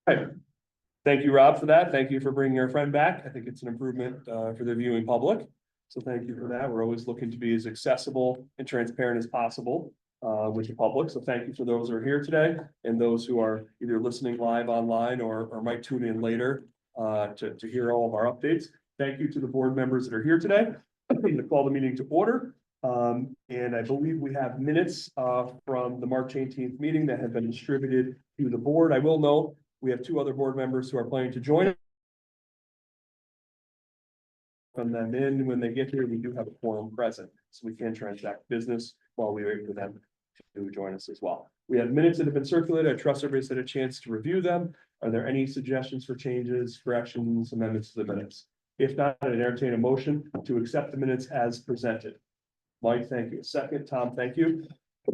Right. Thank you, Rob, for that. Thank you for bringing your friend back. I think it's an improvement for the viewing public. So thank you for that. We're always looking to be as accessible and transparent as possible with the public. So thank you for those who are here today and those who are either listening live online or might tune in later to hear all of our updates. Thank you to the board members that are here today. I'm going to call the meeting to order. And I believe we have minutes from the March 18th meeting that have been distributed to the board. I will note we have two other board members who are planning to join us. From them in, when they get here, we do have a quorum present, so we can transact business while we wait for them to join us as well. We have minutes that have been circulated. I trust everybody's had a chance to review them. Are there any suggestions for changes, corrections, amendments to the minutes? If not, I'd entertain a motion to accept the minutes as presented. Mike, thank you. Second, Tom, thank you.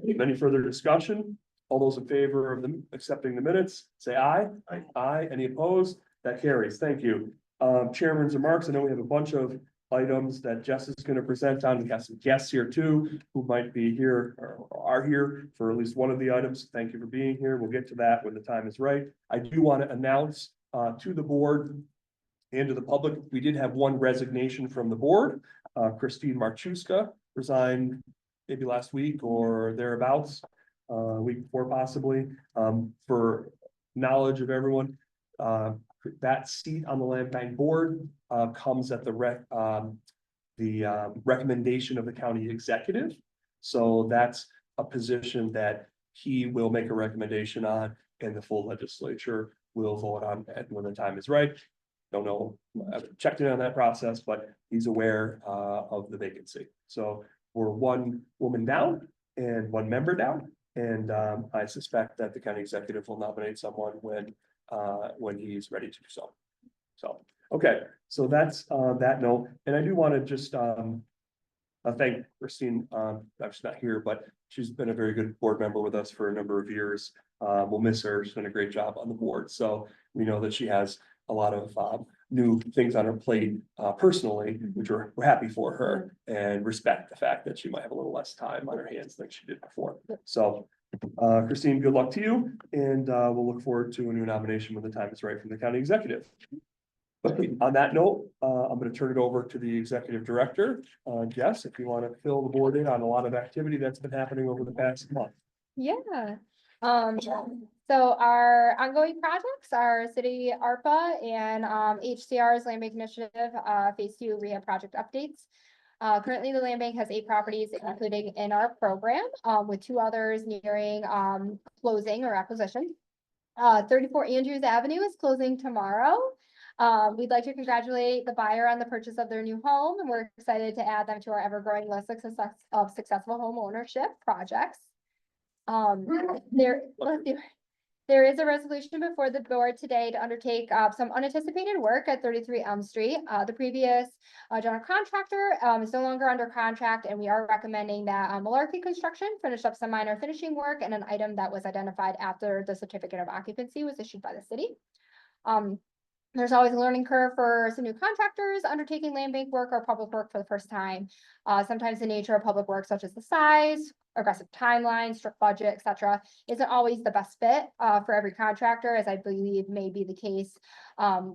Any further discussion? All those in favor of them accepting the minutes, say aye. Aye. Aye. Any opposed? That carries. Thank you. Chairman's remarks. I know we have a bunch of items that Jess is going to present on. We have some guests here too, who might be here or are here for at least one of the items. Thank you for being here. We'll get to that when the time is right. I do want to announce to the board and to the public, we did have one resignation from the board. Christine Marchuska resigned maybe last week or thereabouts, week before possibly. For knowledge of everyone, that seat on the land bank board comes at the recommendation of the county executive. So that's a position that he will make a recommendation on and the full legislature will vote on when the time is right. Don't know, I've checked in on that process, but he's aware of the vacancy. So we're one woman down and one member down. And I suspect that the county executive will nominate someone when he's ready to do so. So, okay, so that's that note. And I do want to just thank Christine. She's not here, but she's been a very good board member with us for a number of years. We'll miss her. She's done a great job on the board. So we know that she has a lot of new things on her plate personally, which we're happy for her and respect the fact that she might have a little less time on her hands than she did before. So Christine, good luck to you. And we'll look forward to a new nomination when the time is right from the county executive. But on that note, I'm going to turn it over to the executive director, Jess, if you want to fill the board in on a lot of activity that's been happening over the past month. Yeah. So our ongoing projects are city ARPA and HCR's Land Bank Initiative Phase 2 rehab project updates. Currently the land bank has 8 properties including in our program, with 2 others nearing closing or acquisition. 34 Andrews Avenue is closing tomorrow. We'd like to congratulate the buyer on the purchase of their new home, and we're excited to add them to our ever-growing list of successful home ownership projects. There is a resolution before the board today to undertake some unanticipated work at 33 Elm Street. The previous general contractor is no longer under contract, and we are recommending that Malarkey Construction finish up some minor finishing work and an item that was identified after the certificate of occupancy was issued by the city. There's always a learning curve for some new contractors undertaking land bank work or public work for the first time. Sometimes the nature of public work, such as the size, aggressive timeline, strict budget, etc., isn't always the best fit for every contractor, as I believe may be the case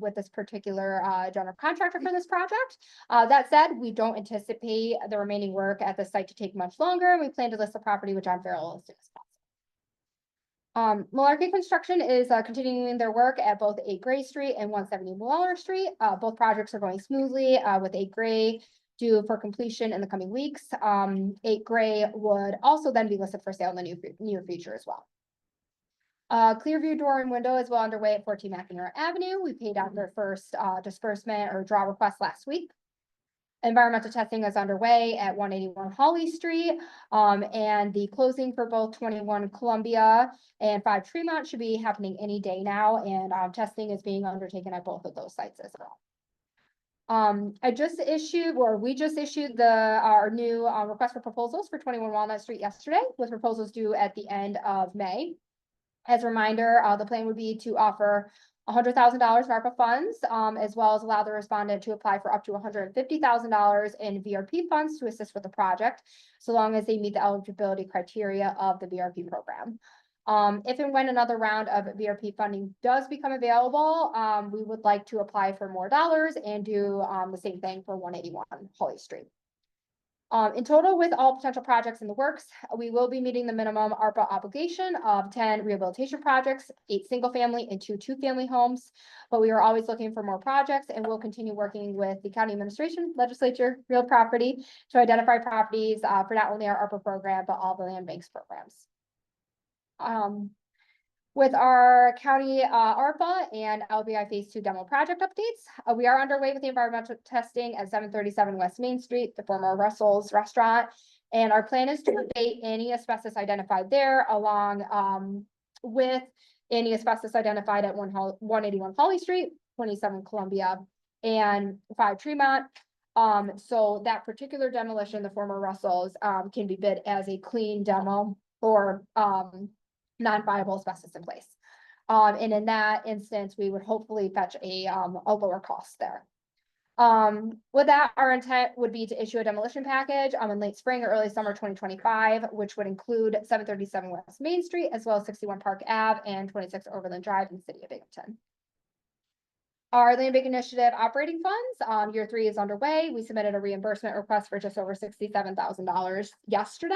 with this particular general contractor for this project. That said, we don't anticipate the remaining work at the site to take much longer, and we plan to list the property with John Farrell as soon as possible. Malarkey Construction is continuing their work at both 8 Gray Street and 170 Waller Street. Both projects are going smoothly, with 8 Gray due for completion in the coming weeks. 8 Gray would also then be listed for sale in the near future as well. Clearview Door and Window is well underway at 14 McNamara Avenue. We paid out their first disbursement or draw request last week. Environmental testing is underway at 181 Holly Street, and the closing for both 21 Columbia and 5 Tremont should be happening any day now, and testing is being undertaken at both of those sites as well. We just issued our new request for proposals for 21 Walnut Street yesterday, with proposals due at the end of May. As a reminder, the plan would be to offer $100,000 of ARPA funds, as well as allow the respondent to apply for up to $150,000 in VRP funds to assist with the project, so long as they meet the eligibility criteria of the VRP program. If and when another round of VRP funding does become available, we would like to apply for more dollars and do, the same thing for 181 Holly Street. In total, with all potential projects in the works, we will be meeting the minimum ARPA obligation of 10 rehabilitation projects, 8 single-family and 2 two-family homes. But we are always looking for more projects, and we'll continue working with the county administration, legislature, real property to identify properties for not only our ARPA program, but all the land banks programs. With our county ARPA and LBI Phase 2 demo project updates, we are underway with the environmental testing at 737 West Main Street, the former Russell's Restaurant. And our plan is to abate any asbestos identified there, along with any asbestos identified at 181 Holly Street, 27 Columbia, and 5 Tremont. So that particular demolition, the former Russell's, can be bid as a clean demo or non-viable asbestos in place. And in that instance, we would hopefully fetch a lower cost there. With that, our intent would be to issue a demolition package in late spring or early summer 2025, which would include 737 West Main Street, as well as 61 Park Ave and 26 Overland Drive in the city of Binghamton. Our Land Bank Initiative operating funds, year 3 is underway. We submitted a reimbursement request for just over $67,000 yesterday.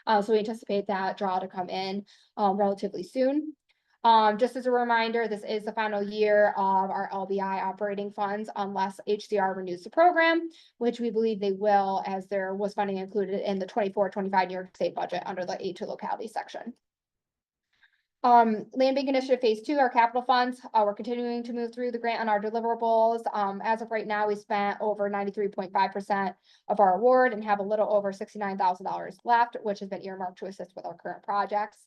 So we anticipate that draw to come in relatively soon. Just as a reminder, this is the final year of our LBI operating funds unless HCR renews the program, which we believe they will, as there was funding included in the 24-25 New York State budget under the aid to locality section. Land Bank Initiative Phase 2, our capital funds, we're continuing to move through the grant on our deliverables. As of right now, we spent over 93.5% of our award and have a little over $69,000 left, which has been earmarked to assist with our current projects.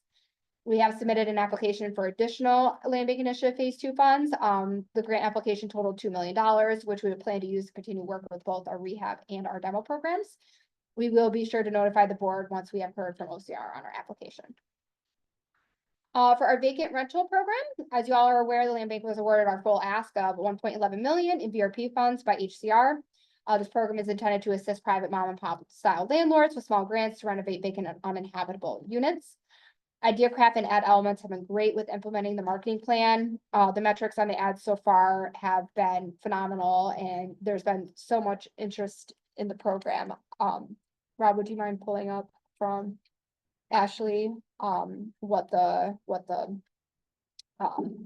We have submitted an application for additional Land Bank Initiative Phase 2 funds. The grant application totaled $2 million, which we would plan to use to continue work with both our rehab and our demo programs. We will be sure to notify the board once we have heard from OCR on our application. For our vacant rental program, as you all are aware, the Land Bank was awarded our full ask of $1.11 million in VRP funds by HCR. This program is intended to assist private mom and pop style landlords with small grants to renovate vacant and uninhabitable units. IdeaCraft and Ad Elements have been great with implementing the marketing plan. The metrics on the ads so far have been phenomenal, and there's been so much interest in the program. Rob, would you mind pulling up from Ashley, what the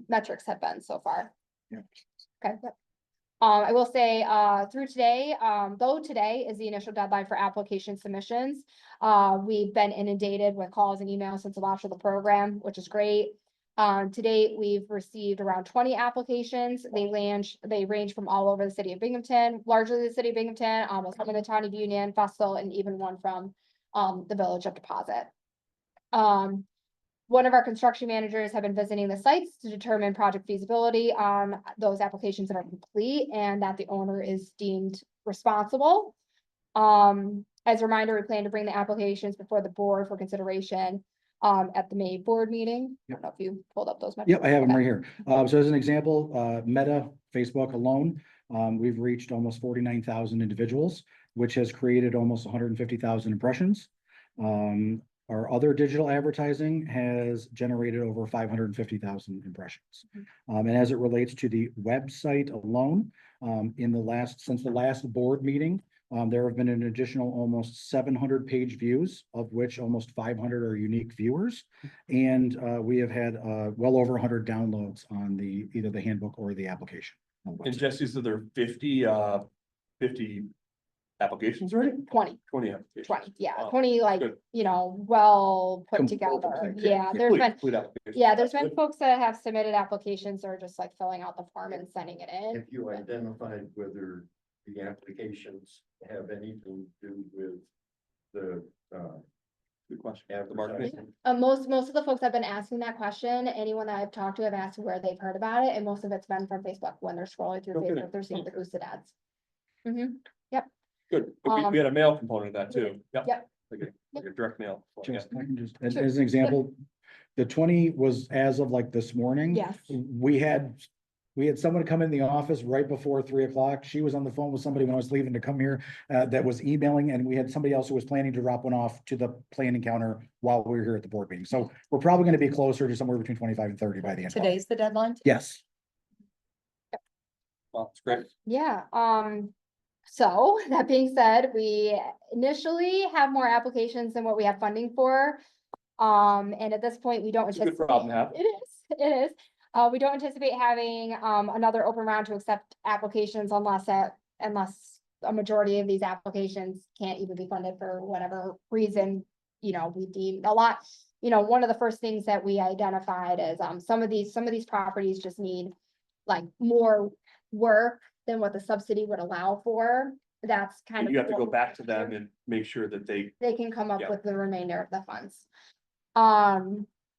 metrics have been so far? Yeah. Okay. Yep. I will say, through today, though today is the initial deadline for application submissions, we've been inundated with calls and emails since the launch of the program, which is great. To date, we've received around 20 applications. They range from all over the city of Binghamton, largely the city of Binghamton, some in the town of Union, Fusel, and even one from the village of Deposit. One of our construction managers have been visiting the sites to determine project feasibility on those applications that are complete and that the owner is deemed responsible. As a reminder, we plan to bring the applications before the board for consideration at the May board meeting. I don't know if you pulled up those metrics. Yep, I have them right here. So as an example, Meta, Facebook alone, we've reached almost 49,000 individuals, which has created almost 150,000 impressions. Our other digital advertising has generated over 550,000 impressions. And as it relates to the website alone, since the last board meeting, there have been an additional almost 700 page views, of which almost 500 are unique viewers. And we have had well over 100 downloads on either the handbook or the application. And Jesse, so there are 50 applications, right? 20, 20 applications. 20, yeah, Wow. 20, like, Good. well put Complete, together. Yeah, Yeah, there's been, complete applications. yeah, there's That's been good. folks that have submitted applications or just like filling out the form and sending it in. Have you identified whether the applications have anything to do with the, Good question. The marketing. advertising? Most of the folks have been asking that question. Anyone that I've talked to have asked where they've heard about it, and most of it's been from Facebook when they're scrolling through No kidding. Facebook, they're seeing the boosted ads. Good. But we had a mail component of that too. Yep. Like a direct mail. As an example, the 20 was as of like this morning. Yes. We had We had someone come in the office right before 3 o'clock. She was on the phone with somebody when I was leaving to come here, that was emailing, and we had somebody else who was planning to drop one off to the planning counter while we were here at the board meeting. So we're probably gonna be closer to somewhere between 25 and 30 by the end. Today's the deadline? Yes. Well, it's great. Yeah, so that being said, we initially have more applications than what we have funding for. And at this point, we don't It's a good anticipate. problem to have. It is. We don't anticipate having, another open round to accept applications unless a majority of these applications can't even be funded for whatever reason, we deem a lot. One of the first things that we identified is, some of these properties just need like more work than what the subsidy would allow for. That's kind of. You have to what go we're back to doing. them and make sure that they, They can come up Yeah. with the remainder of the funds.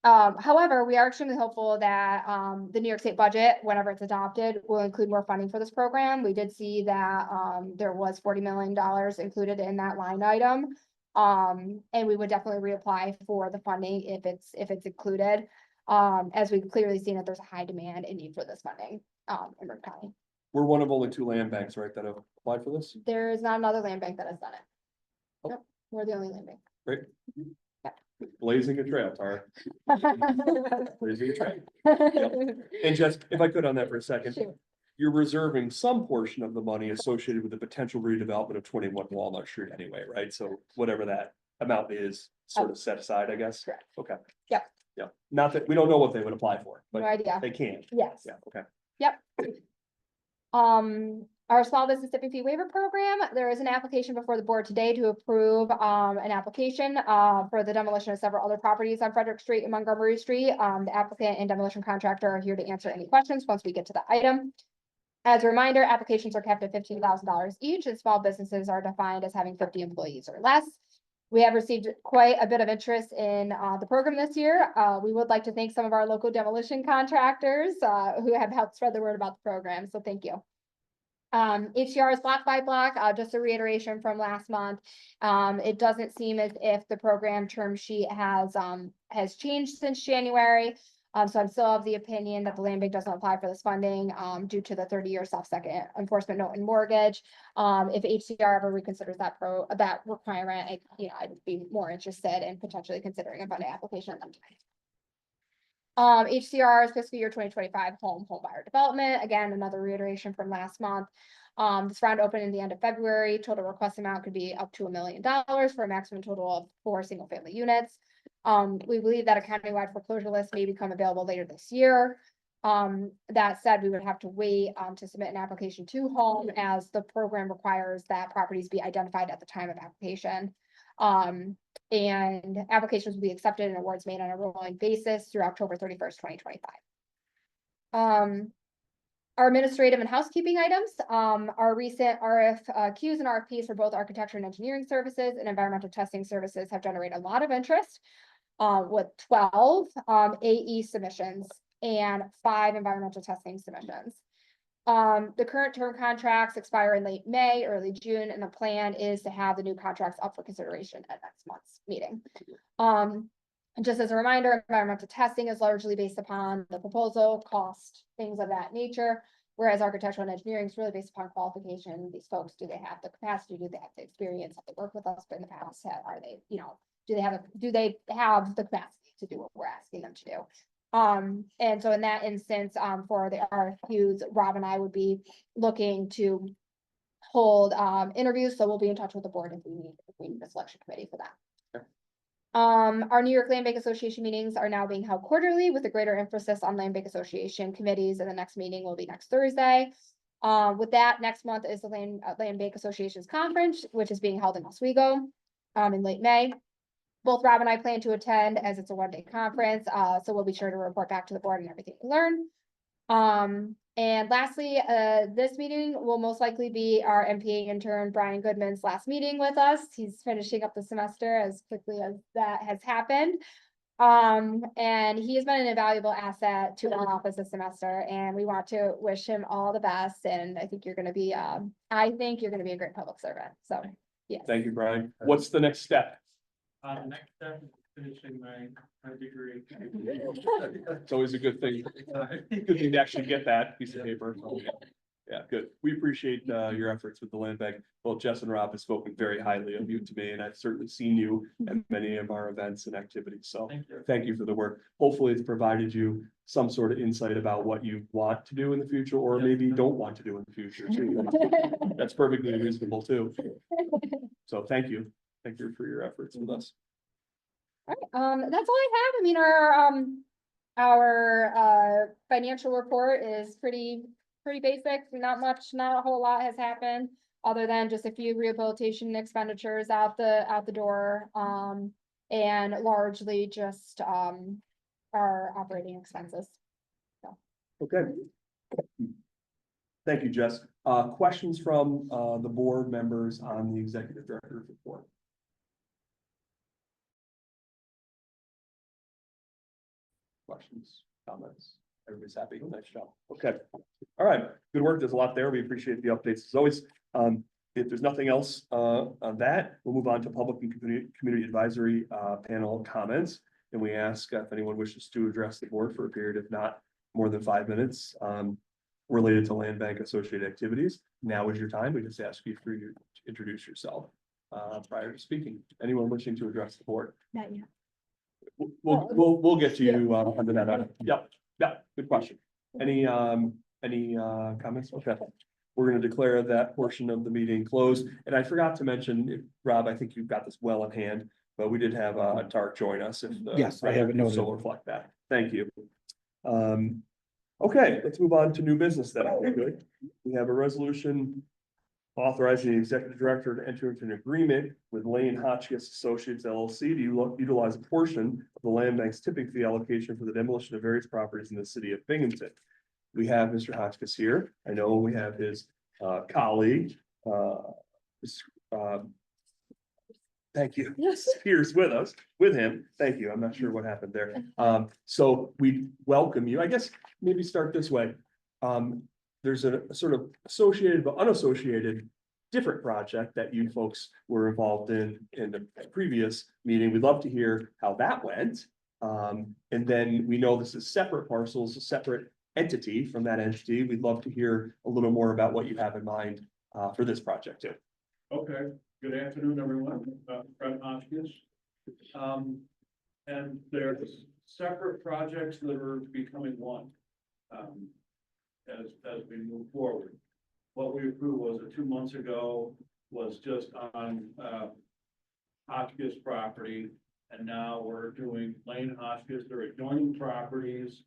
However, we are extremely hopeful that, the New York State budget, whenever it's adopted, will include more funding for this program. We did see that, there was $40 million included in that line item. And we would definitely reapply for the funding if it's included. As we've clearly seen that there's a high demand and need for this funding, in Broome County. we're one of only 2 land banks, right, that have applied for this? There is not another land bank that has done it. Oh. Nope, we're the only land bank. Great. Blazing a trail, Tara. Blazing a trail. And just, if I could on that for a second, Sure. you're reserving some portion of the money associated with the potential redevelopment of 21 Walnut Street anyway, right? So whatever that amount is, sort of set aside, I guess. Correct. Okay. Yep. Yeah, not that, we don't know what they would apply for, No but idea. they can. Yes. Yeah, okay. Our small business tipping fee waiver program, there is an application before the board today to approve, an application, for the demolition of several other properties on Frederick Street and Montgomery Street. The applicant and demolition contractor are here to answer any questions once we get to the item. As a reminder, applications are capped at $15,000 each, and small businesses are defined as having 50 employees or less. We have received quite a bit of interest in, the program this year. We would like to thank some of our local demolition contractors, who have helped spread the word about the program, so thank you. HCR is block by block, just a reiteration from last month. It doesn't seem as if the program term sheet has changed since January. So I'm still of the opinion that the land bank doesn't apply for this funding, due to the 30-year self-second enforcement note and mortgage. If HCR ever reconsiders that requirement, I'd be more interested in potentially considering a funding application at that time. HCR's fiscal year 2025 home buyer development, again, another reiteration from last month. This round opened in the end of February. Total request amount could be up to $1 million for a maximum total of 4 single-family units. We believe that a countywide foreclosure list may become available later this year. That said, we would have to wait, to submit an application to home, as the program requires that properties be identified at the time of application. And applications will be accepted and awards made on a rolling basis through October 31st, 2025. Our administrative and housekeeping items, our recent RFQs and RFPs for both architecture and engineering services and environmental testing services have generated a lot of interest, with 12 AE submissions and 5 environmental testing submissions. The current term contracts expire in late May, early June, and the plan is to have the new contracts up for consideration at next month's meeting. Just as a reminder, environmental testing is largely based upon the proposal, cost, things of that nature, whereas architectural and engineering is really based upon qualification. These folks, do they have the capacity? Do they have the experience? Have they worked with us in the past? Are they, do they have the capacity to do what we're asking them to do? And so in that instance, for the RFQs, Rob and I would be looking to hold interviews, so we'll be in touch with the board if we need a selection committee for that. Okay. Our New York Land Bank Association meetings are now being held quarterly with a greater emphasis on Land Bank Association committees, and the next meeting will be next Thursday. With that, next month is the Land Bank Association's conference, which is being held in Oswego in late May. Both Rob and I plan to attend, as it's a one-day conference, so we'll be sure to report back to the board and everything we learn. And lastly, this meeting will most likely be our MPA intern Brian Goodman's last meeting with us. He's finishing up the semester as quickly as that has happened. And he has been an invaluable asset to our office this semester, and we want to wish him all the best. And I think you're going to be a great public servant. So, yes. Thank you, Brian. What's the next step? Next step is finishing my degree. It's always a good thing. Good thing to actually get that piece of paper. Yeah, good. We appreciate your efforts with the land bank. Both Jess and Rob have spoken very highly of you to me, and I've certainly seen you at many of our events and activities. So Thank you. thank you for the work. Hopefully it's provided you some sort of insight about what you want to do in the future, or Yes. maybe don't want to do in the future too. That's perfectly reasonable too. So thank you. Thank you for your efforts with us. That's all I have. I mean, our financial report is pretty basic, not a whole lot has happened. Other than just a few rehabilitation expenditures out the door, and largely just, our operating expenses. Okay. Thank you, Jess. Questions from the board members on the executive director's report? Questions, comments? Everybody's happy? Nice job. Okay. All right. Good work. There's a lot there. We appreciate the updates as always. If there's nothing else on that, we'll move on to public and community advisory panel comments. And we ask if anyone wishes to address the board for a period of not more than 5 minutes related to land bank associated activities. Now is your time. We just ask you for you to introduce yourself prior to speaking. Anyone wishing to address the board? Not yet. We'll get to you under that item. Yep, good question. Any comments? Okay. We're gonna declare that portion of the meeting closed. And I forgot to mention, Rob, I think you've got this well in hand, but we did have Tark join us. If Yes, I have it noted. So we'll reflect that. Thank you. Okay, let's move on to new business then. Good. We have a resolution authorizing the executive director to enter into an agreement with Lane Hotchkiss Associates LLC to utilize a portion of the land bank's tipping fee allocation for the demolition of various properties in the city of Binghamton. We have Mr. Hotchkiss here. I know we have his colleague, thank you. Yes. Spears with him. Thank you. I'm not sure what happened there. So we welcome you. I guess maybe start this way. There's a sort of associated but unassociated different project that you folks were involved in the previous meeting. We'd love to hear how that went. And then we know this is separate parcels, a separate entity from that entity. We'd love to hear a little more about what you have in mind for this project too. Okay, good afternoon, everyone. Fred Hotchkiss. And there's separate projects that are becoming one. As we move forward. What we approved was 2 months ago was just on Hotchkiss property. And now we're doing Lane Hotchkiss. They're adjoining properties.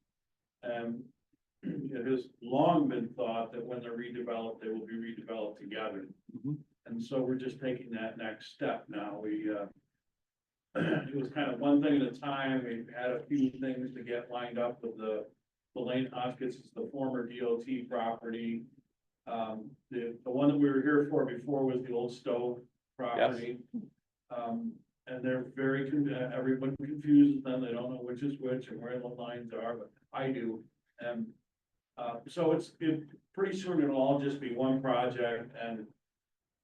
And it has long been thought that when they're redeveloped, they will be redeveloped together. Mhm. And so we're just taking that next step now. We it was kind of one thing at a time. We had a few things to get lined up with the Lane Hotchkiss is the former DOT property. The one that we were here for before was the old stove property. And they're very, everyone confuses them. They don't know which is which and where the lines are, but I do. And so it's pretty soon it'll all just be one project, and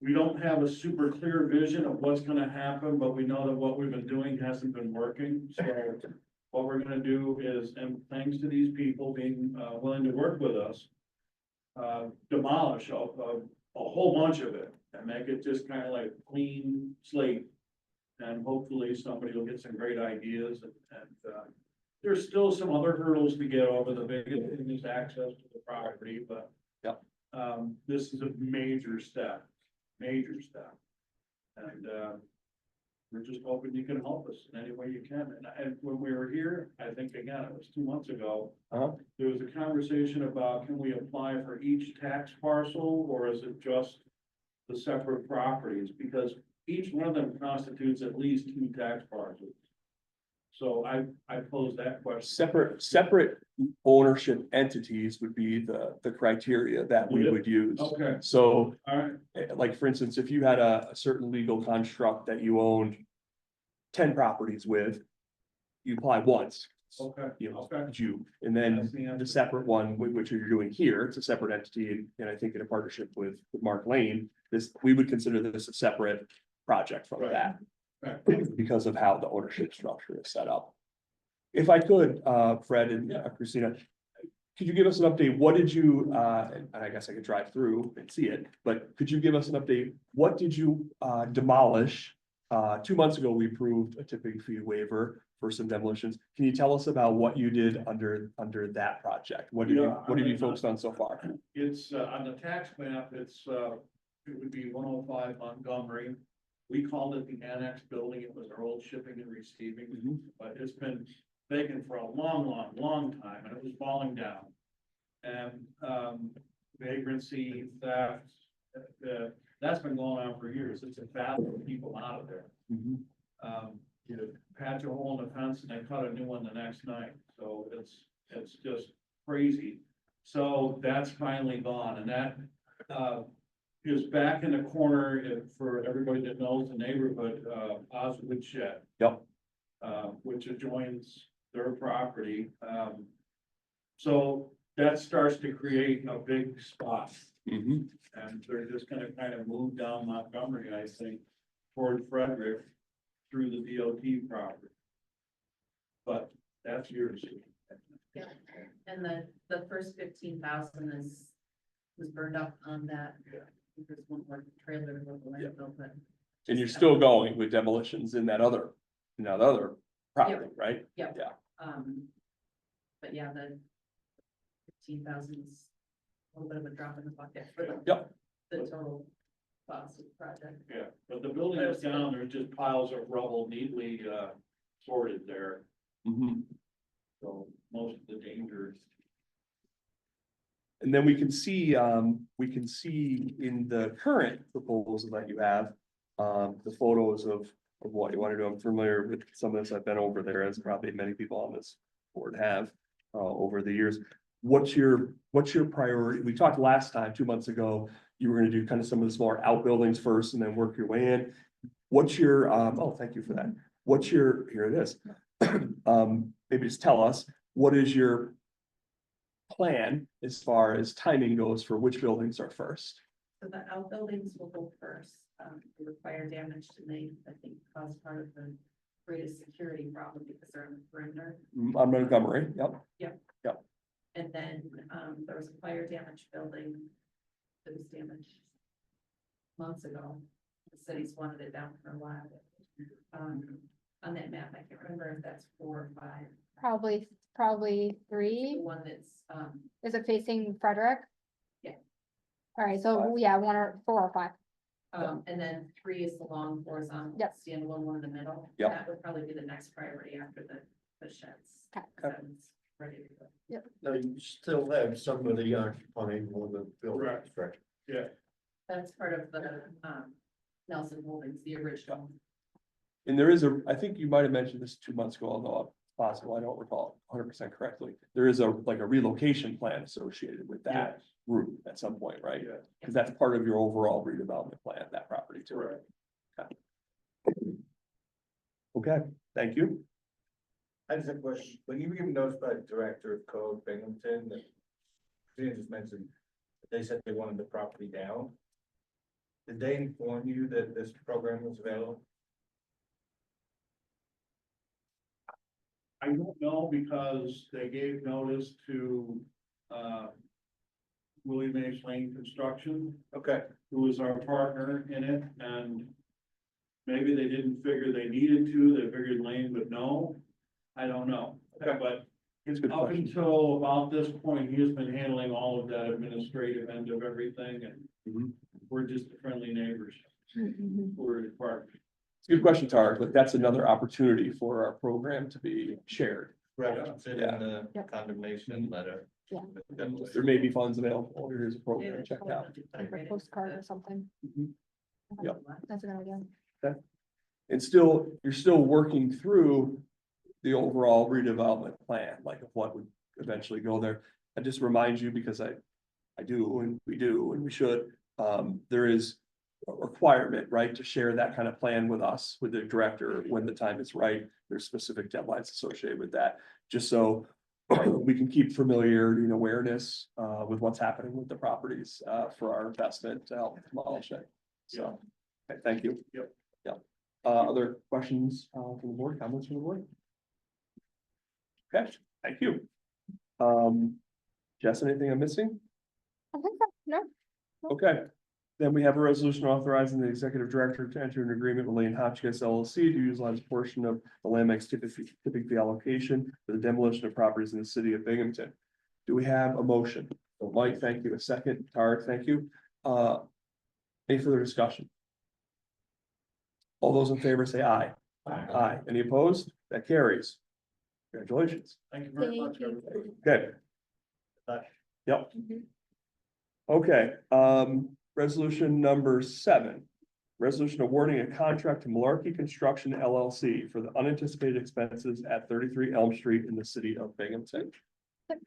we don't have a super clear vision of what's gonna happen, but we know that what we've been doing hasn't been working. So what we're gonna do is, and thanks to these people being willing to work with us, demolish a whole bunch of it and make it just kind of like clean slate. And hopefully somebody will get some great ideas and there's still some other hurdles to get over. The biggest thing is access to the property, but Yep. This is a major step. And we're just hoping you can help us in any way you can. And when we were here, I think again, it was 2 months ago. There was a conversation about, can we apply for each tax parcel or is it just the separate properties? Because each one of them constitutes at least 2 tax parcels. So I posed that question. Separate ownership entities would be the criteria that we would use. Okay, So all right, like, for instance, if you had a certain legal construct that you owned 10 properties with, you apply once. okay, You know, okay. you, and That's then the answer. the separate one, which you're doing here, it's a separate entity, and I think in a partnership with Mark Lane, we would consider this a separate project from Right. that. because of how the ownership structure is set up. If I could, Fred and Christina, could you give us an update? What did you, and I guess I could drive through and see it, but could you give us an update? What did you demolish? 2 months ago, we approved a tipping fee waiver for some demolitions. Can you tell us about what you did under that project? What have you focused on so far? It's, on the tax map, it's, it would be 105 Montgomery. We called it the annex building. It was our old shipping and receiving, but it's been vacant for a long time, and it was falling down. And, vagrancy, theft, that's been going on for years. It's a battle of people out of there. You patch a hole in the fence and they cut a new one the next night, so it's just crazy. So that's finally gone, and that, is back in the corner, for everybody that knows the neighborhood, Oswood Shed. Yep. Which adjoins their property. So that starts to create a big spot, and they're just gonna kind of move down Montgomery, I think, toward Frederick through the DOT property. But that's yours. Yeah, and the first 15,000 was burned up on that. Yeah. There's one more trailer with the landfill, but. And you're still going with demolitions in that other property, right? Yep. Yeah. But yeah, the 15,000 is a little bit of a drop in the bucket for Yep. the total cost of the project. Yeah, but the building is down, there's just piles of rubble neatly, sorted there, so most of the dangers. And then we can see in the current proposal that you have, the photos of what you want to do. I'm familiar with some of this. I've been over there, as probably many people on this board have, over the years. What's your priority? We talked last time, 2 months ago, you were gonna do kind of some of the smaller outbuildings first and then work your way in. What's your, oh, thank you for that. Here it is. Maybe just tell us, what is your plan as far as timing goes for which buildings are first? So the outbuildings will go first. They require damage to make, I think, cause part of the greatest security problem because they're on the perimeter. On Montgomery, yep. And then, there was a fire damage building that was damaged months ago. The city's wanted it down for a while. On that map, I can't remember if that's 4 or 5. Probably The 3. one that's, Is it facing Frederick? Yeah. All right, so yeah, 1 or 4 or 5. and then 3 is the long horizontal Yep. standalone one in the middle. Yep. That would probably be the next priority after the sheds. Okay. That's ready to go. Now, you still have somebody occupying one of the buildings, right? Yeah, That's part of the, Nelson Holdings, the original. And there is I think you might have mentioned this 2 months ago, although it's possible, I don't recall 100% correctly. There is a relocation plan associated with that yes, route at some point, right? yeah, Because that's part of your overall redevelopment plan, that property too. correct. Okay, thank you. I just have a question. When you were given notice by the director of code Binghamton, that Christina just mentioned, that they said they wanted the property down. Did they inform you that this program was available? I don't know because they gave notice to, Willie Mays Lane Construction, Okay, who is our partner in it, and maybe they didn't figure they needed to, they figured Lane would know. I don't know, Okay. but It's a good up question. until about this point, he has been handling all of that administrative end of everything, and Mhm. we're just friendly neighbors. We're in part. It's a good question, Tara, but that's another opportunity for our program to be shared. reference it Yeah. in the Yep. condemnation letter. Yeah. There may be funds available. Here's a program, check it out. Like a postcard or something. Mhm. Yep. That's a good idea. And you're still working through the overall redevelopment plan, like of what would eventually go there. I just remind you, because I do, and we should, there is a requirement, right, to share that kind of plan with us, with the director, when the time is right. There's specific deadlines associated with that, just so we can keep familiarity and awareness, with what's happening with the properties, for our investment to help demolish it. So, okay, thank you. Yep. Yep. Other questions, from the board, comments from the board? Okay, thank you. Jess, anything I'm missing? I think so, no, Okay, then we have a resolution authorizing the executive director to enter an agreement with Lane Hotchkiss LLC to utilize a portion of the land bank tipping fee allocation for the demolition of properties in the city of Binghamton. Do we have a motion? Mike, thank you. A second, Tara, thank you. Any further discussion? All those in favor say aye. Aye. Any opposed? That carries. Congratulations. Thank you very Thank much, you. everybody. Okay. Yep. Mhm. Okay, resolution number 7. Resolution awarding a contract to Malarkey Construction LLC for the unanticipated expenses at 33 Elm Street in the city of Binghamton.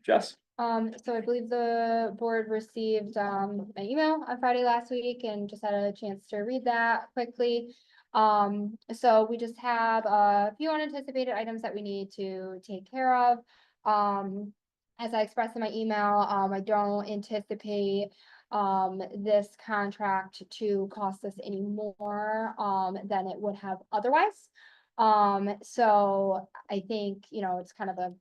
Jess? So I believe the board received, my email on Friday last week and just had a chance to read that quickly. So we just have a few unanticipated items that we need to take care of. As I expressed in my email, I don't anticipate this contract to cost us any more than it would have otherwise. So I think, it's kind of a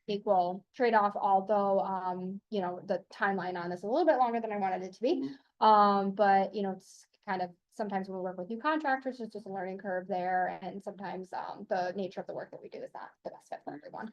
equal trade-off, although, the timeline on this is a little bit longer than I wanted it to be. But, it's kind of, sometimes when we work with new contractors, it's just a learning curve there, and sometimes, the nature of the work that we do is not the best fit for everyone.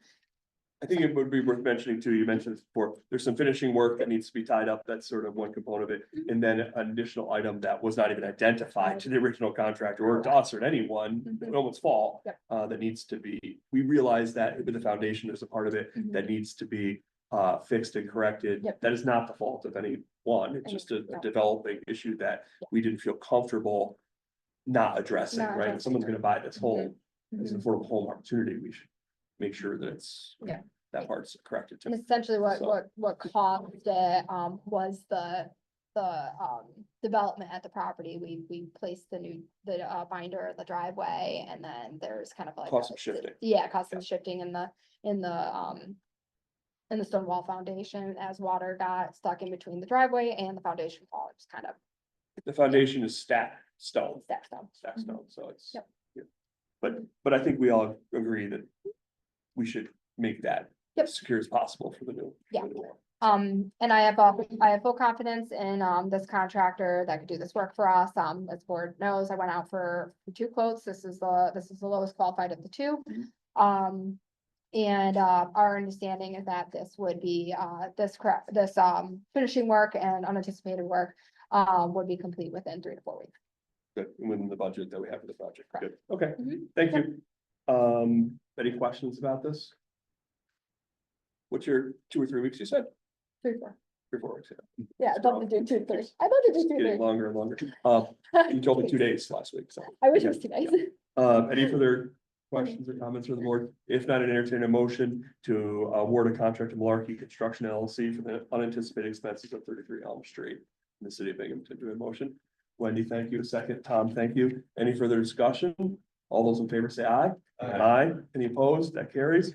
I think it would be worth mentioning too, you mentioned this before, there's some finishing work that needs to be tied up, that's sort of one component of it. And then an additional item that was not even identified to the original contractor or to us or to anyone, it would almost fall. Yep. That needs to be, we realize that with the foundation, there's a part of it that needs to be fixed and corrected. Yep. That is not the fault of anyone, it's just a No. developing issue that we didn't feel comfortable not addressing, Not right? addressing. If someone's gonna buy this home, as an Mhm. affordable home opportunity, we should make sure that it's. Yeah. That part's corrected too. And essentially So- what caused it, was the development at the property. We placed the binder in the driveway, and then there's kind of like. Cost of shifting. Yeah, cost of shifting in the stone wall foundation as water got stuck in between the driveway and the foundation wall, it's kind of The foundation is stacked stone, stacked stone. stacked stone, so it's. Yep. Yeah. But I think we all agree that we should make that. Yep. As secure as possible for the new. Yeah. for the new one. And I have full confidence in, this contractor that could do this work for us. As the board knows, I went out for 2 quotes. This is the lowest qualified of the 2. And, our understanding is that this would be, this finishing work and unanticipated work, would be complete within 3 to 4 weeks. Good, within the budget that we have for the project, Correct. good, okay, Mhm. thank you. Any questions about this? What's your 2 or 3 weeks, you said? 3 to 4. 3 or 4 weeks, yeah. Yeah, I'd love to do 2 to 3. I'd love to do 2 to Getting 3. longer and longer, you told me 2 days last week, so. I wish it Okay. was 2 days. Any further questions or comments from the board? If not, I'd entertain a motion to award a contract to Malarkey Construction LLC for the unanticipated expenses of 33 Elm Street in the city of Binghamton. Do a motion. Wendy, thank you. A second. Tom, thank you. Any further discussion? All those in favor say aye. Aye. Any opposed? That carries.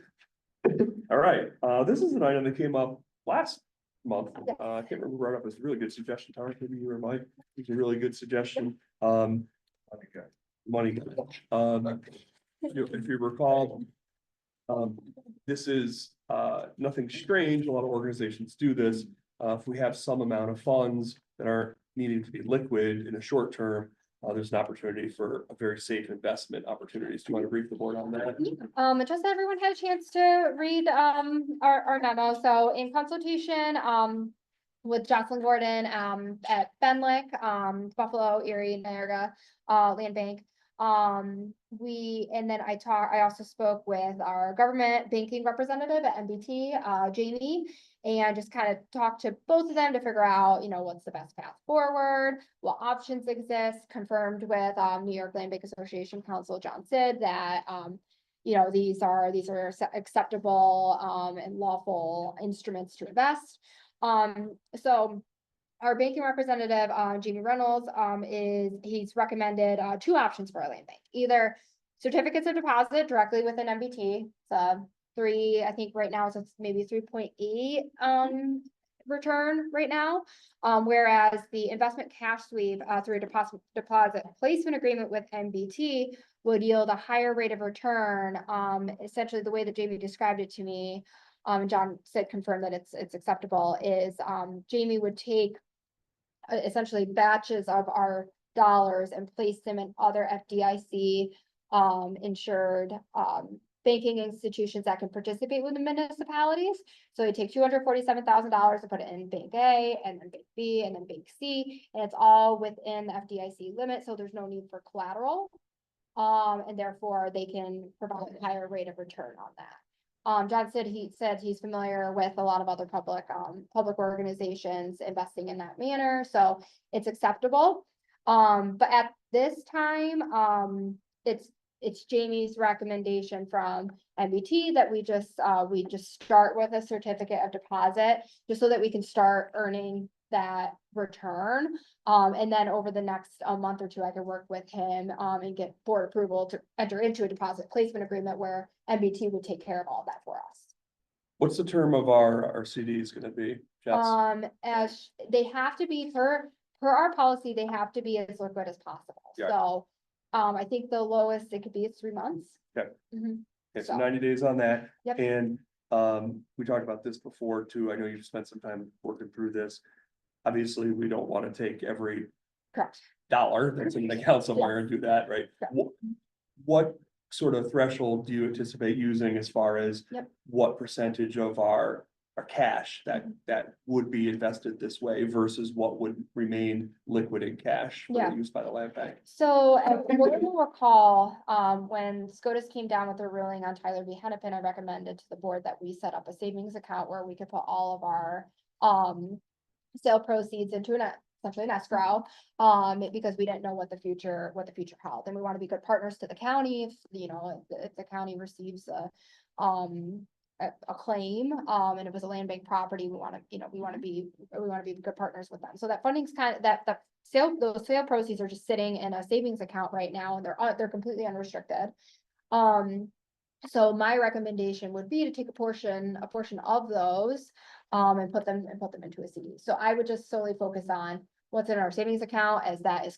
All right, this is an item that came up last month. I can't remember who brought it up. It was a really good suggestion, Tara, maybe you or Mike. It was a really good suggestion. Money. If you recall, this is, nothing strange. A lot of organizations do this. If we have some amount of funds that aren't needing to be liquid in a short term, there's an opportunity for a very safe investment opportunities. Do you want to brief the board on that? Just so everyone had a chance to read, our memo, so in consultation, with Jocelyn Gordon, at Fenwick, Buffalo, Erie, Niagara, Land Bank. And then I also spoke with our government banking representative at MBT, Jamie, and just kind of talked to both of them to figure out, what's the best path forward, what options exist, confirmed with, New York Land Bank Association Counsel John Sid that, these are acceptable, and lawful instruments to invest. So our banking representative, Jamie Reynolds, he's recommended, 2 options for our land bank. Either certificates of deposit directly with an MBT, 3, I think right now it's maybe 3.8, return right now. Whereas the investment cash sweep, through a deposit placement agreement with MBT would yield a higher rate of return. Essentially, the way that Jamie described it to me, and John said, confirmed that it's acceptable, is, Jamie would take essentially batches of our dollars and place them in other FDIC insured banking institutions that can participate with the municipalities. So they take $247,000 and put it in bank A, and then bank B, and then bank C, and it's all within the FDIC limit, so there's no need for collateral. And therefore they can provide a higher rate of return on that. John said he's familiar with a lot of other public organizations investing in that manner, so it's acceptable. But at this time, it's Jamie's recommendation from MBT that we just start with a certificate of deposit, just so that we can start earning that return. And then over the next month or two, I could work with him and get board approval to enter into a deposit placement agreement where MBT would take care of all that for us. What's the term of our CDs gonna be, Jess? As they have to be per our policy, they have to be as liquid as possible. Yeah. So, I think the lowest it could be is 3 months. Okay. Mhm. Okay, so So- 90 days on that. Yep. And we talked about this before too. I know you've spent some time working through this. Obviously, we don't want to take every Correct. dollar that's in an account somewhere and do that, right? Correct. What sort of threshold do you anticipate using as far as Yep. what percentage of our cash that would be invested this way versus what would remain liquid in cash for Yeah. use by the land bank? So, what you'll recall, when SCOTUS came down with their ruling on Tyler v. Hennepin, I recommended to the board that we set up a savings account where we could put all of our, sale proceeds into essentially an escrow, because we didn't know what the future held, and we want to be good partners to the county. If the county receives a claim, and it was a land bank property, we want to be good partners with them. So that funding's those sale proceeds are just sitting in a savings account right now, and they're completely unrestricted. So my recommendation would be to take a portion of those, and put them into a CD. So I would just solely focus on what's in our savings account, as that's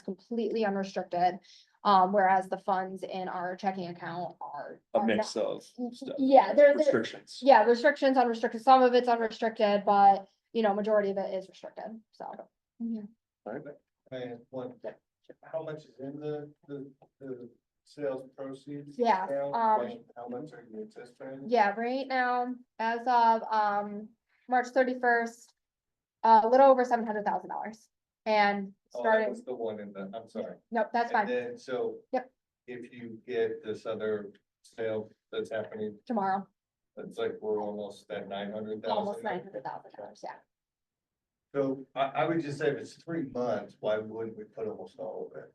completely unrestricted. Whereas the funds in our checking account are A mix of stuff, yeah, they're restrictions. yeah, restrictions, unrestricted, some of it's unrestricted, but majority of it is restricted, so. Yeah. And how much is in the sales proceeds? Yeah, now? Like, how much are you anticipating? Yeah, right now, as of March 31st, a little over $700,000. And Oh, that starting, was the one I'm sorry. nope, that's And fine, then, so. Yep. If you get this other sale that's happening, tomorrow, it's like we're almost at 900,000. almost $900,000, yeah. So I would just say if it's 3 months, why wouldn't we put almost all of it?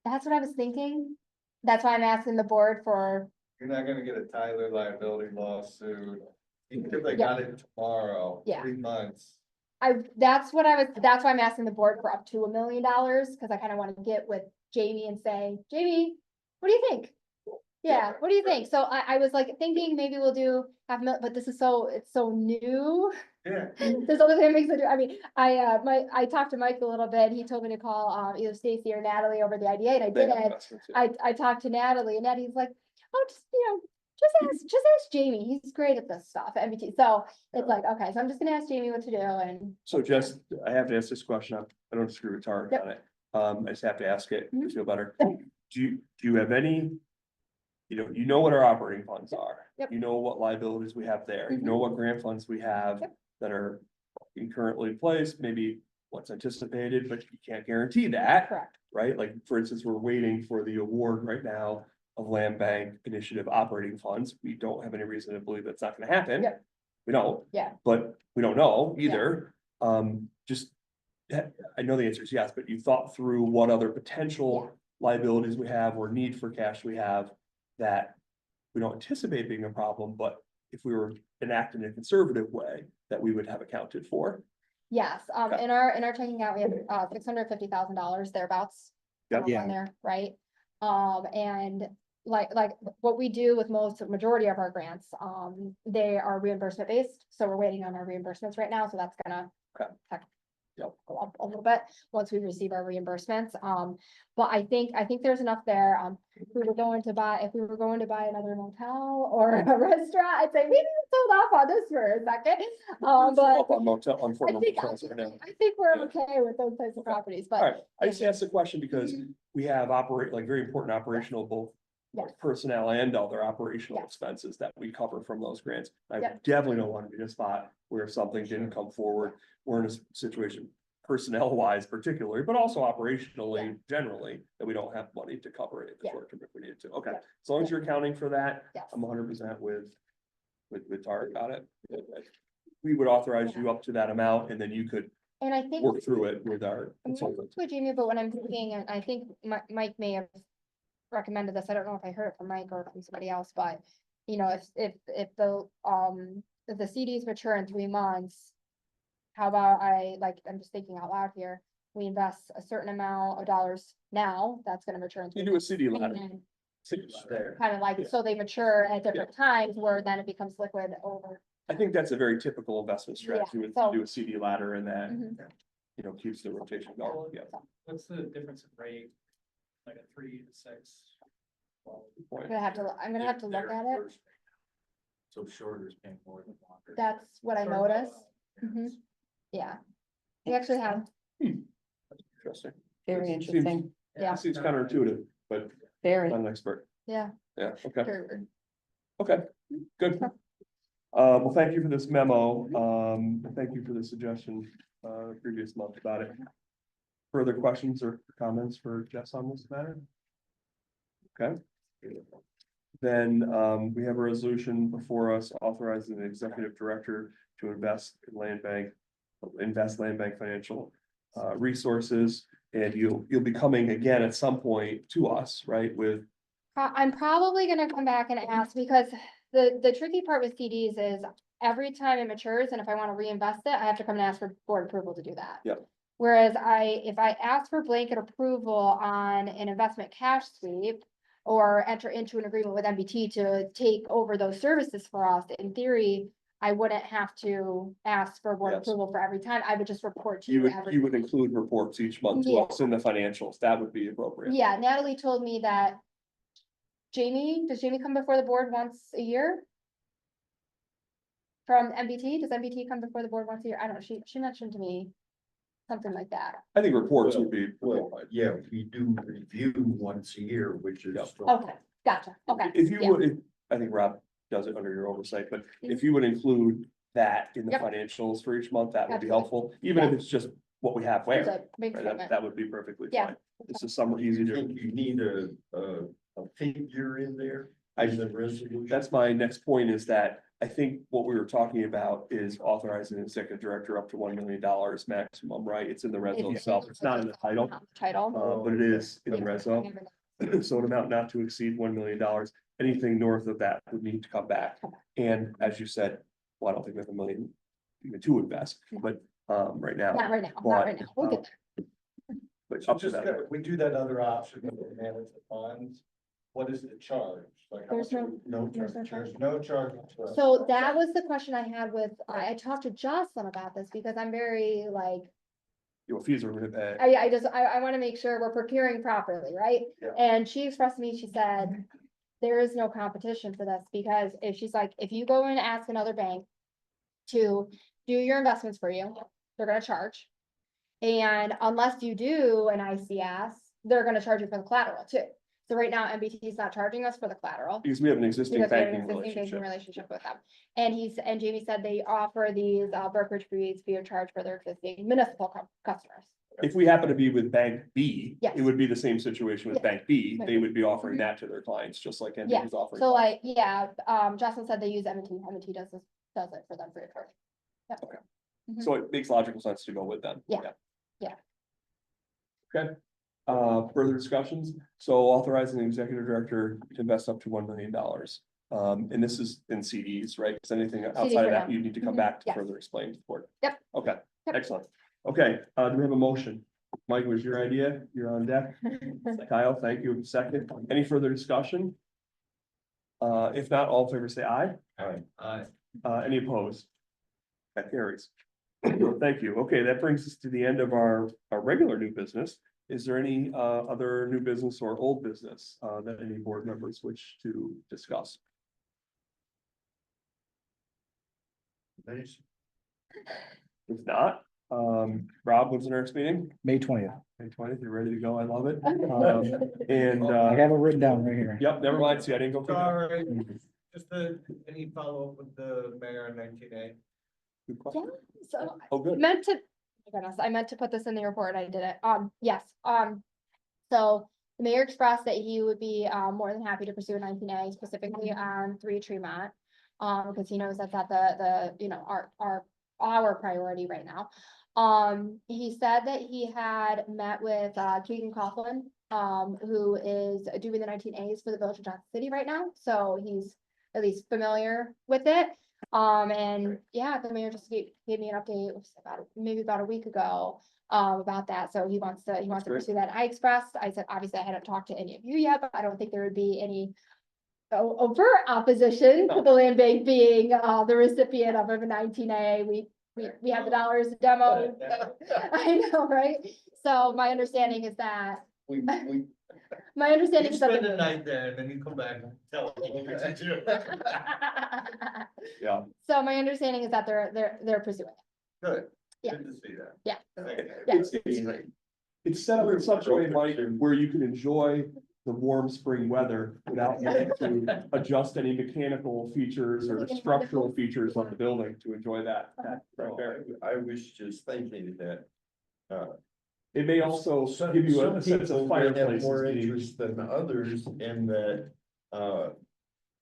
That's what I was thinking. That's why I'm asking the board for, You're not gonna get a Tyler liability lawsuit. Even if they got it tomorrow, Yeah. 3 months. that's why I'm asking the board for up to $1 million, because I kind of want to get with Jamie and say, Jamie, what do you think? Yeah, what do you think? So I was like thinking maybe we'll do but this is it's so new. Yeah. There's other things to do. I mean, I talked to Mike a little bit. He told me to call either Stacy or Natalie over the IDA, and I They have did. investments, yeah. I talked to Natalie, and Natalie's like, oh, just ask Jamie. He's great at this stuff at MBT. So it's like, okay, so I'm just gonna ask Jamie what to do, and So Jess, I have to ask this question. I don't disagree with Tara Yep. on it. I just have to ask it to Mhm. feel better. Do you have any? You know what our operating funds are. Yep. You know what liabilities we have there. You Mhm. know what grant funds we have Yep. that are currently in place, maybe what's anticipated, but you can't guarantee that, correct. right? Like, for instance, we're waiting for the award right now of Land Bank Initiative operating funds. We don't have any reason to believe that's not gonna happen. Yep. We don't. Yeah. But we don't know Yeah. either. Just, I know the answer is yes, but you thought through what other potential liabilities we have or need for cash we have that we don't anticipate being a problem, but if we were enacting a conservative way, that we would have accounted for. Yes, Okay. in our checking account, we have $650,000 thereabouts. Yep. somewhere in there, right? And like what we do with majority of our grants, they are reimbursement based, so we're waiting on our reimbursements right now, so that's gonna. Okay. Go up a little bit once we receive our reimbursements, but I think there's enough there, if we were going to buy another motel or a restaurant, I'd say maybe we hold off on this for a second, but. Up on motel, on I Fort think, Motels right now. I think we're Yeah. okay with those types of properties, All but right, I just asked the question because Mhm. we have like very important operational, both Yes. personnel and other operational Yes. expenses that we cover from those grants. I Yep. definitely don't want to be in a spot where if something didn't come forward, we're in a situation personnel wise particularly, but also operationally, generally, that we don't have money to cover it in the Yeah. short term if we need to. Okay, Yep. as long as you're accounting for that, yes. I'm 100% with Tara, got it. We would authorize you up to that amount and then you could And I think. work through it with our I'm not consultant. with Jamie, but when I'm thinking, and I think Mike may have recommended this, I don't know if I heard it from Mike or from somebody else, but. You know, if the CDs mature in 3 months. How about I'm just thinking out loud here, we invest a certain amount of dollars now, that's gonna mature in. You do a CD ladder. There. Kind of like, Yeah. so they mature at different times where then it becomes liquid over. I think that's a very typical investment strategy, with so- do a CD ladder and that, Mhm. keeps the rotation going, yeah. What's the difference in rate? Like a 3 to 6? Point. I'm gonna have to look at it, So shorter is paying more than longer. that's what I noticed, Mhm. yeah. We actually have, Interesting. Very Seems- interesting, Yeah. Seems counterintuitive, but very. I'm an expert, yeah, yeah, okay, sure. okay, good. Well, thank you for this memo, and thank you for the suggestion, previous month about it. Further questions or comments for Jess on this matter? Okay. Then, we have a resolution before us authorizing the executive director to invest land bank financial, resources. And you'll be coming again at some point to us, right, with, I'm probably gonna come back and ask, because the tricky part with CDs is every time it matures, and if I wanna reinvest it, I have to come and ask for board approval to do that. Yep. Whereas if I ask for blanket approval on an investment cash sweep or enter into an agreement with MBT to take over those services for us, in theory, I wouldn't have to ask for board Yes. approval for every time. I would just report to you you would, every. you would include reports each month to Yeah. us in the financials, that would be appropriate. Yeah, Natalie told me that does Jamie come before the board once a year? From MBT, does MBT come before the board once a year? I don't know, she mentioned to me something like that. I think reports would be. Well, yeah, we do review once a year, which is. Yep. Okay, gotcha, okay. If you yeah. would, I think Rob does it under your oversight, but if you would include that in the Yep. financials for each month, that would be Absolutely. helpful, even if it's just what we have It's where. a big Right, commitment. that would be perfectly Yeah. fine. This is somewhere easy I to, think you need a figure in there, in the resolution. that's my next point, is that I think what we were talking about is authorizing the executive director up to $1 million maximum, right? It's in the reso itself, it's not in the title, Title. but it is in the reso. So an amount not to exceed $1 million, anything north of that would need to come back. And as you said, well, I don't think we have $1 million even to invest, but right now. Not right now, but, not right now, we'll get But So up to just, that. we do that other option of manage the funds. What is the charge? Like, how There's much- No There's charge. no charge. There's no charge. there. So that was the question I had with, I talked to Jocelyn about this because I'm very like, Your fees are gonna pay. I wanna make sure we're procuring properly, right? Yeah. And she expressed to me, she said, there is no competition for this, because if she's like, if you go and ask another bank to do your investments for you, they're gonna charge. And unless you do an ICS, they're gonna charge you for the collateral too. So right now, MBT is not charging us for the collateral. Because we have an existing Because we have an banking existing banking relationship. relationship with them. And Jamie said they offer these brokerage fees free of charge for their existing municipal customers. If we happen to be with Bank B, Yes. it would be the same situation with Yes. Bank B. They would be offering Mhm. that to their clients, just like NB Yeah. is offering. So like, yeah, Jocelyn said they use M&T. M&T does it for them free of charge. Yep. Okay. Mhm. So it makes logical sense to go with them. Yeah. Yeah. Okay, further discussions? So authorizing the executive director to invest up to $1 million. And this is in CDs, right? Because anything outside right of that, now. you need to come Mhm. back to Yes. further explain to the board. Yep. Okay, Yep. excellent. Okay, do we have a motion? Mike, was your idea? You're on deck. Kyle, thank you. Second. Any further discussion? If not, all in favor say aye. Aye. Any opposed? That carries. Thank you. Okay, that brings us to the end of our regular new business. Is there any other new business or old business that any board members wish to discuss? Nice. If not, Rob, when's the next meeting? May 20th. May 20th, you're ready to go. I love it. And I have it written down right here. yep, never mind. See, I didn't go. pick it up. Sorry, just any follow-up with the mayor on 19A? Good question. So Oh, good. meant to, oh my goodness, I meant to put this in the report and I didn't. Yes, so the mayor expressed that he would be, more than happy to pursue a 19A specifically on 3 Tremont. Because he knows that's at the, you know, our priority right now. He said that he had met with, Keegan Coughlin, who is doing the 19As for the Village of Johnson City right now, so he's at least familiar with it. And yeah, the mayor just gave me an update, maybe about a week ago, about that, so he wants to great. pursue that. I said, obviously I hadn't talked to any of you yet, but I don't think there would be any overt opposition to the land bank being, the recipient of a 19A. We have the dollars to demo. I know, right? So my understanding is that, We my understanding is that. spend the night there and then you come back and tell us what we should do. Yeah. So my understanding is that they're pursuing it. Good. Yeah. Good to see that. Yeah. Thank you. Yeah. It's set up in such a way, Mike, where you can enjoy the warm spring weather without having to adjust any mechanical features or structural features of the building to enjoy that right there. I was just thinking that. It may also Some give you a sense people of might have fireplaces more being. interest than others in that,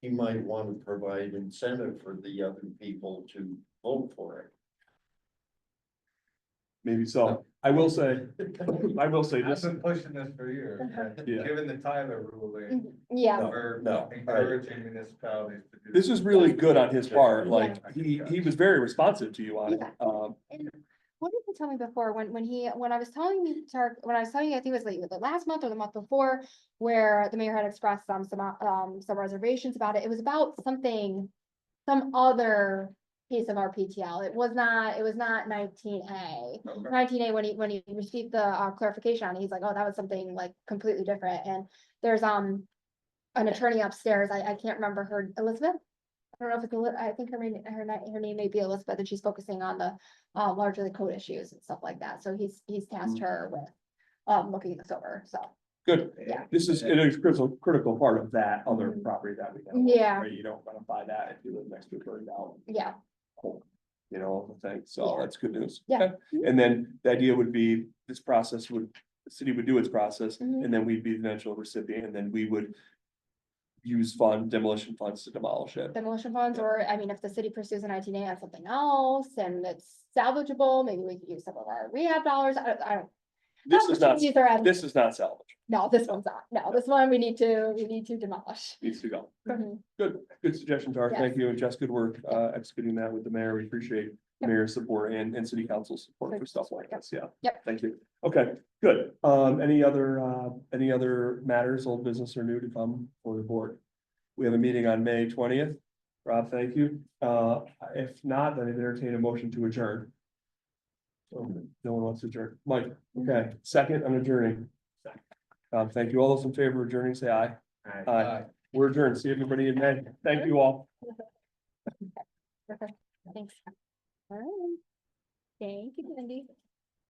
he might want to provide incentive for the other people to vote for it. Maybe so. I will say I've this, been pushing this for years, Yeah. given the Tyler ruling, Yeah, we're no, encouraging municipalities to do. this is really good on his part, like, he was very responsive to you on it. and what did he tell me before, when I was telling you, I think it was like the last month or the month before, where the mayor had expressed some reservations about it, it was about some other piece of our PTL. It was not 19A. 19A, when he received the clarification on it, he's like, oh, that was something like completely different. And there's an attorney upstairs, I can't remember her, Elizabeth. I don't know if it's, I think her name may be Elizabeth, and she's focusing on the largely the code issues and stuff like that. So he's tasked her with looking this over, so. Good. Yeah. This is, it is critical part of that other property that we have. Yeah. Right? You don't want to buy that if you live next to a burned out Yeah, home, you know, the thing. So Yeah. that's good news. Yeah. Okay. And then the idea would be this process the city would do its process, Mhm. and then we'd be the eventual recipient, and then we would use demolition funds to demolish it. demolition funds, or I mean, if the city pursues an 19A on something else and it's salvageable, maybe we could use some of our rehab dollars. I don't. This is not, Use our- this is not salvage. No, this one's not. No, this one we need to demolish. Needs to go. Mhm. Good suggestion, Tara. Yes. Thank you, and Jess, good work executing that with the mayor. We appreciate Yep. mayor's support and city council support for stuff like this. Yeah. Yep. Thank you. Okay, good. Any other matters, old business or new to come for the board? We have a meeting on May 20th. Rob, thank you. If not, then I entertain a motion to adjourn. No one wants to adjourn. Mike, okay, second on adjourning. Thank you. All those in favor of adjourning, say aye. Aye. We're adjourned. See everybody in May. Thank you all. Perfect. Thanks. All right. Thank you, Cindy.